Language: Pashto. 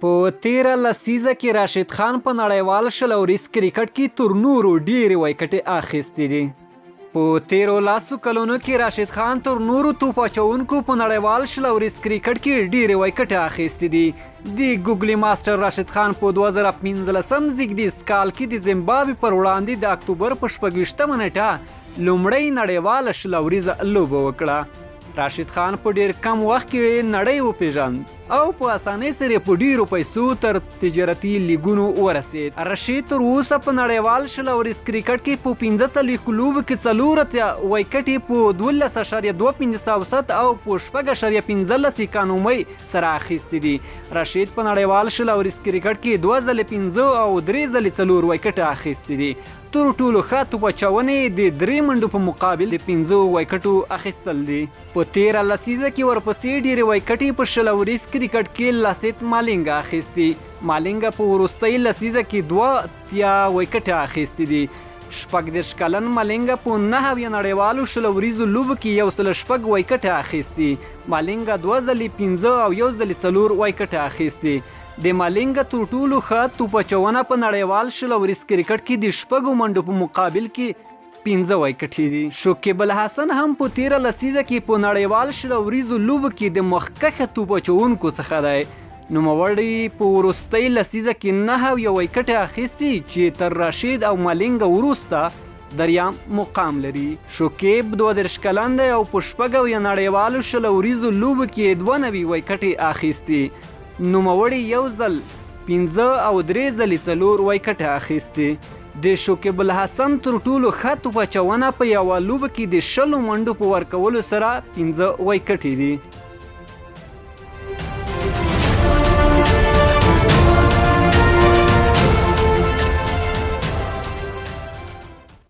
په تیره لسیزه کې راشد خان په نړیوال شل اوریز کرکټ کې تر نورو ډېرې وایکټې اخیستې دي. په تیرو لسو کلونو کې راشد خان تر نورو توپ اچوونکو په نړیوال شل اوریز کرکټ کې ډېرې وایکټې اخیستې دي. د ګوګلي ماسټر راشد خان په 2015 زیږدیز کال کې د زیمبابوې پر وړاندې د اکتوبر په 26 نیټه لومړی نړیواله شل اوریزه لوبه وکړه. راشد خان په ډیر کم وخت کې نړۍ وپیژند او په اسانۍ سره په ډیرو پیسو تر تجارتي لیګونو ورسید. راشد تر اوسه په نړیوال شل اوریز کرکټ کې په 15 لوبو کې 4 وایکټې په 12.25 او په 6.15 اکانومۍ سره اخیستې دي. راشد په نړیوال شل اوریز کرکټ کې 2 ځلې 5 او 3 ځلې 4 وایکټې اخیستې دي. تر ټولو ښه توپ اچونې د 3 منډو په مقابل د 5 وایکټو اخیستل دي. په تیره لسیزه کې ورپسې ډېرې وایکټې په شل اوریز کرکټ کې لاسیت مالینګا اخیستې. مالینګا په وروستۍ لسیزه کې 2 وایکټې اخیستې دي. 36 کلن مالینګا په 9 نړیوالو شل اوریزو لوبو کې 106 وایکټې اخیستې. مالینګا 2 ځلې 5 او 1 ځلې 4 وایکټې اخیستې. د مالینګا تر ټولو ښه توپ اچونه په نړیوال شل اوریز کرکټ کې د 6 منډو په مقابل کې 15 وایکټې دي. شکیب الحسن هم په تیره لسیزه کې په نړیوال شل اوریزو لوبو کې د مخکښه توپ اچوونکو څخه دی. نوموړی په وروستۍ لسیزه کې 9 وایکټې اخیستې چې تر راشد او مالینګا وروسته دریم مقام لري. شکیب 32 کلن دی او په 6 نړیوالو شل اوریزو لوبو کې 92 وایکټې اخیستې. نوموړی 1 ځل 5 او 3 ځلې 4 وایکټې اخیستې. د شکیب الحسن تر ټولو ښه توپ اچونه په یوه لوبه کې د 10 منډو په ورکولو سره 15 وایکټې دي.